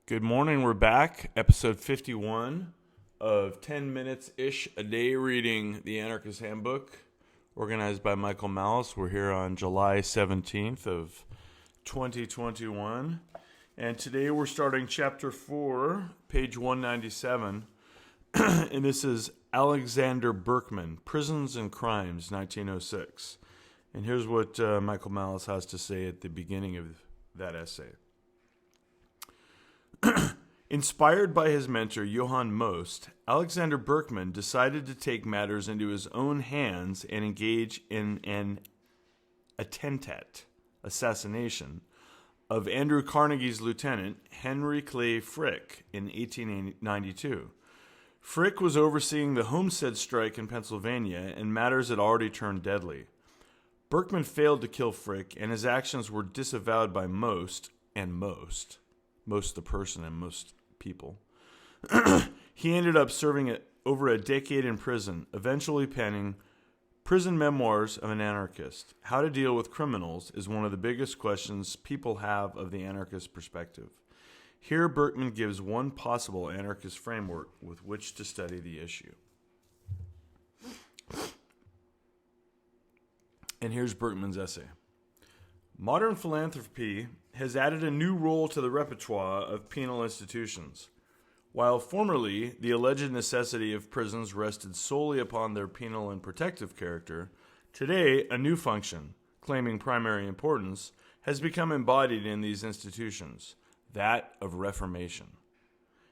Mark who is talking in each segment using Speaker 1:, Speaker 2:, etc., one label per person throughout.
Speaker 1: Good morning. We're back. Episode 51 of 10 minutes-ish a day reading the Anarchist Handbook, organized by Michael Malice. We're here on July 17th of 2021. And today we're starting chapter 4, page 197. And this is Alexander Berkman, Prisons and Crimes, 1906. And here's what Michael Malice has to say at the beginning of that essay. Inspired by his mentor Johann Most, Alexander Berkman decided to take matters into his own hands and engage in an attentat, assassination, of Andrew Carnegie's lieutenant, Henry Clay Frick, in 1892. Frick was overseeing the Homestead strike in Pennsylvania, and matters had already turned deadly. Berkman failed to kill Frick, and his actions were disavowed by most the person and most people. He ended up serving over a decade in prison, eventually penning Prison Memoirs of an Anarchist. How to deal with criminals is one of the biggest questions people have of the anarchist perspective. Here, Berkman gives one possible anarchist framework with which to study the issue. And here's Berkman's essay. Modern philanthropy has added a new role to the repertoire of penal institutions. While formerly the alleged necessity of prisons rested solely upon their penal and protective character, today a new function, claiming primary importance, has become embodied in these institutions, that of reformation.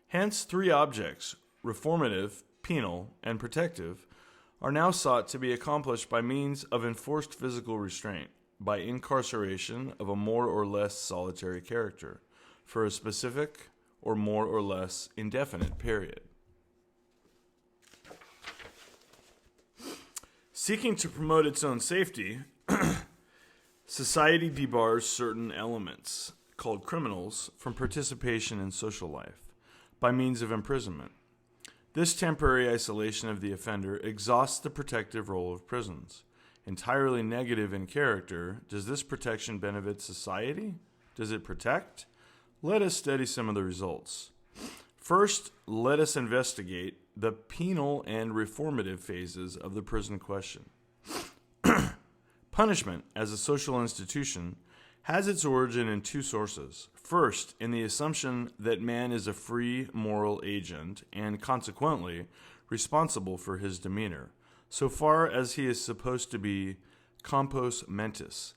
Speaker 1: Hence, three objects, reformative, penal, and protective, are now sought to be accomplished by means of enforced physical restraint, by incarceration of a more or less solitary character for a specific or more or less indefinite period. Seeking to promote its own safety, society debars certain elements, called criminals, from participation in social life by means of imprisonment. This temporary isolation of the offender exhausts the protective role of prisons. Entirely negative in character, does this protection benefit society? Does it protect? Let us study some of the results. First, let us investigate the penal and reformative phases of the prison question. Punishment, as a social institution, has its origin in two sources. First, in the assumption that man is a free moral agent and, consequently, responsible for his demeanor, so far as he is supposed to be compos mentis,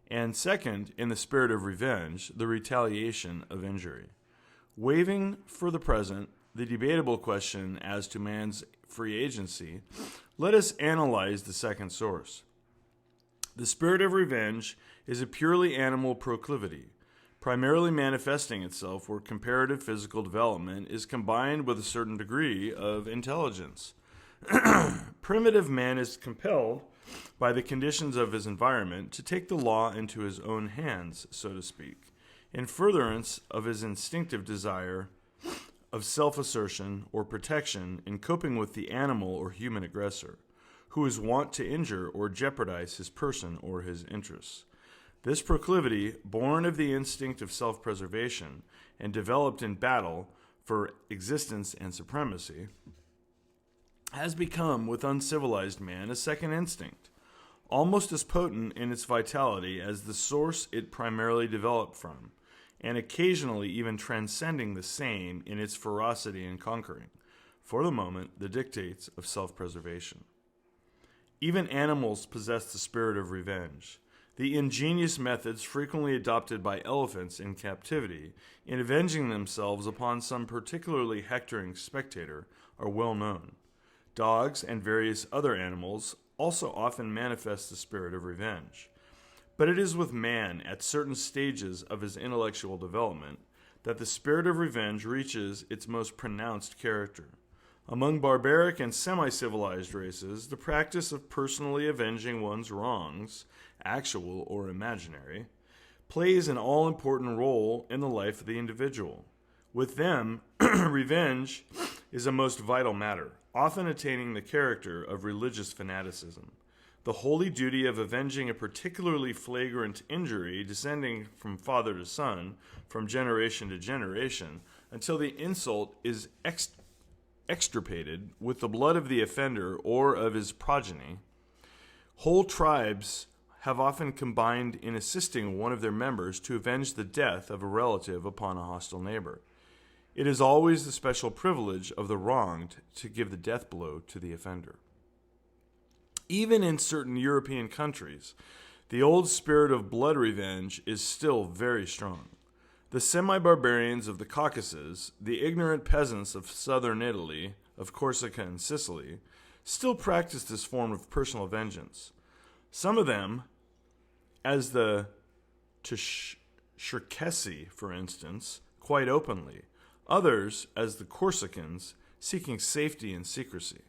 Speaker 1: and second, in the spirit of revenge, the retaliation of injury. Waiving, for the present, the debatable question as to man's free agency, let us analyze the second source. The spirit of revenge is a purely animal proclivity, primarily manifesting itself where comparative physical development is combined with a certain degree of intelligence. Primitive man is compelled by the conditions of his environment to take the law into his own hands, so to speak, in furtherance of his instinctive desire of self-assertion or protection in coping with the animal or human aggressor, who is wont to injure or jeopardize his person or his interests. This proclivity, born of the instinct of self-preservation and developed in battle for existence and supremacy, has become, with uncivilized man, a second instinct, almost as potent in its vitality as the source it primarily developed from, and occasionally even transcending the same in its ferocity in conquering, for the moment, the dictates of self-preservation. Even animals possess the spirit of revenge. The ingenious methods frequently adopted by elephants in captivity in avenging themselves upon some particularly hectoring spectator are well known. Dogs and various other animals also often manifest the spirit of revenge. But it is with man, at certain stages of his intellectual development, that the spirit of revenge reaches its most pronounced character. Among barbaric and semi-civilized races, the practice of personally avenging one's wrongs, actual or imaginary, plays an all-important role in the life of the individual. With them, revenge is a most vital matter, often attaining the character of religious fanaticism. the holy duty of avenging a particularly flagrant injury descending from father to son, from generation to generation, until the insult is extirpated with the blood of the offender or of his progeny. Whole tribes have often combined in assisting one of their members to avenge the death of a relative upon a hostile neighbor. It is always the special privilege of the wronged to give the death blow to the offender. Even in certain European countries, the old spirit of blood revenge is still very strong. The semi-barbarians of the Caucasus, the ignorant peasants of southern Italy, of Corsica and Sicily, still practice this form of personal vengeance. Some of them, as the Cherkessi, for instance, quite openly. Others, as the Corsicans, seeking safety in secrecy.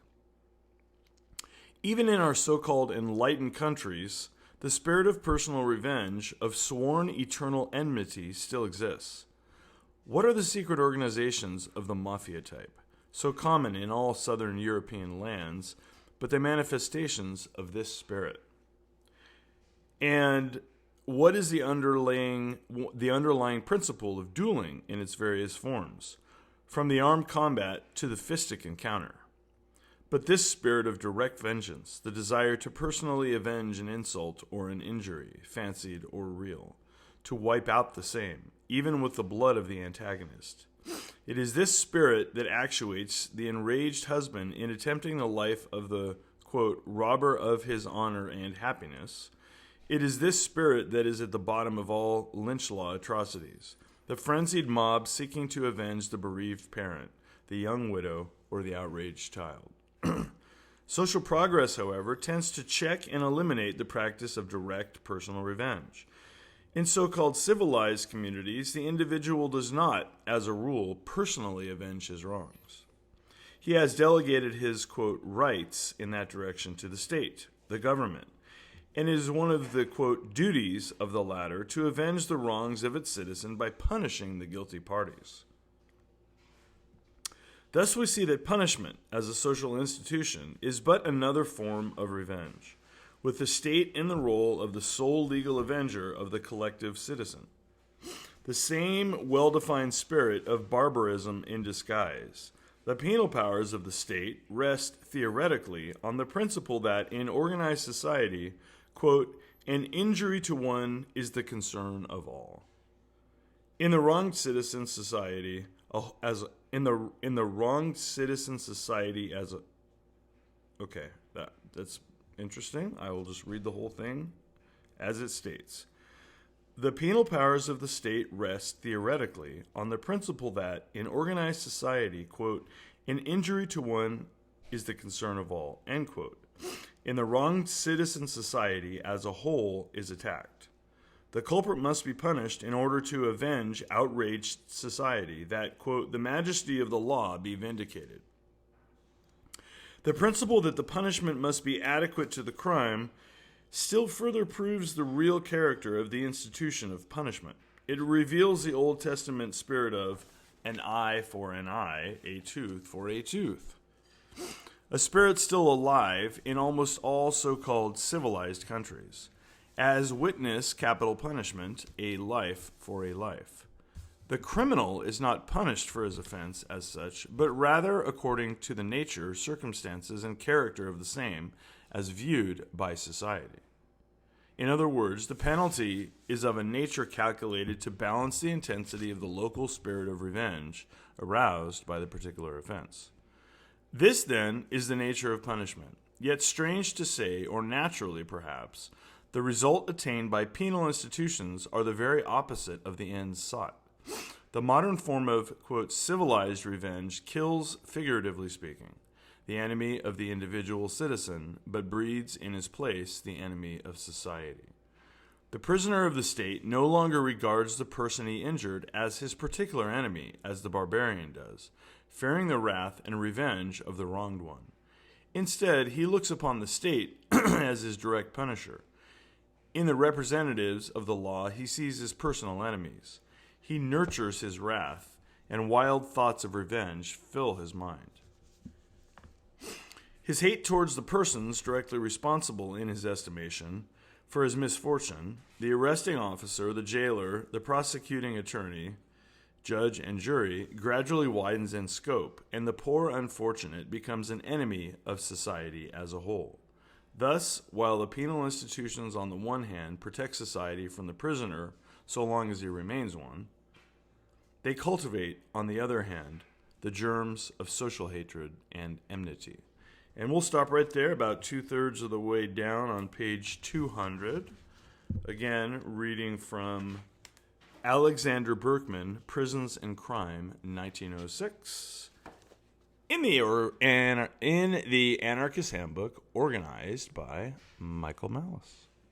Speaker 1: Even in our so-called enlightened countries, the spirit of personal revenge, of sworn eternal enmity, still exists. What are the secret organizations of the mafia type, so common in all southern European lands, but the manifestations of this spirit? And what is the underlying principle of dueling in its various forms, from the armed combat to the fistic encounter? But this spirit of direct vengeance, the desire to personally avenge an insult or an injury, fancied or real, to wipe out the same, even with the blood of the antagonist. It is this spirit that actuates the enraged husband in attempting the life of the, quote, robber of his honor and happiness. It is this spirit that is at the bottom of all lynch law atrocities, the frenzied mob seeking to avenge the bereaved parent, the young widow, or the outraged child. Social progress, however, tends to check and eliminate the practice of direct personal revenge. In so-called civilized communities, the individual does not, as a rule, personally avenge his wrongs. He has delegated his, quote, rights in that direction to the state, the government, and it is one of the, quote, duties of the latter to avenge the wrongs of its citizen by punishing the guilty parties. Thus we see that punishment, as a social institution, is but another form of revenge, with the state in the role of the sole legal avenger of the collective citizen. The same well-defined spirit of barbarism in disguise. The penal powers of the state rest theoretically on the principle that in organized society, quote, an injury to one is the concern of all. In the wronged citizen society, that's interesting. I will just read the whole thing as it states. The penal powers of the state rest theoretically on the principle that in organized society, quote, an injury to one is the concern of all, end quote. In the wronged citizen society as a whole is attacked. The culprit must be punished in order to avenge outraged society, that, quote, the majesty of the law be vindicated. The principle that the punishment must be adequate to the crime still further proves the real character of the institution of punishment. It reveals the Old Testament spirit of an eye for an eye, a tooth for a tooth. A spirit still alive in almost all so-called civilized countries. As witness capital punishment, a life for a life. The criminal is not punished for his offense as such, but rather according to the nature, circumstances, and character of the same as viewed by society. In other words, the penalty is of a nature calculated to balance the intensity of the local spirit of revenge aroused by the particular offense. This, then, is the nature of punishment. Yet strange to say, or naturally perhaps, the result attained by penal institutions are the very opposite of the ends sought. The modern form of, quote, civilized revenge kills, figuratively speaking, the enemy of the individual citizen, but breeds in his place the enemy of society. The prisoner of the state no longer regards the person he injured as his particular enemy, as the barbarian does, fearing the wrath and revenge of the wronged one. Instead, he looks upon the state as his direct punisher. In the representatives of the law, he sees his personal enemies. He nurtures his wrath, and wild thoughts of revenge fill his mind. His hate towards the persons directly responsible, in his estimation, for his misfortune, the arresting officer, the jailer, the prosecuting attorney, judge, and jury, gradually widens in scope, and the poor unfortunate becomes an enemy of society as a whole. Thus, while the penal institutions on the one hand protect society from the prisoner so long as he remains one, they cultivate, on the other hand, the germs of social hatred and enmity. And we'll stop right there, about 2/3 of the way down on page 200. Again, reading from Alexander Berkman, Prisons and Crime, 1906, in the Anarchist Handbook, organized by Michael Malice.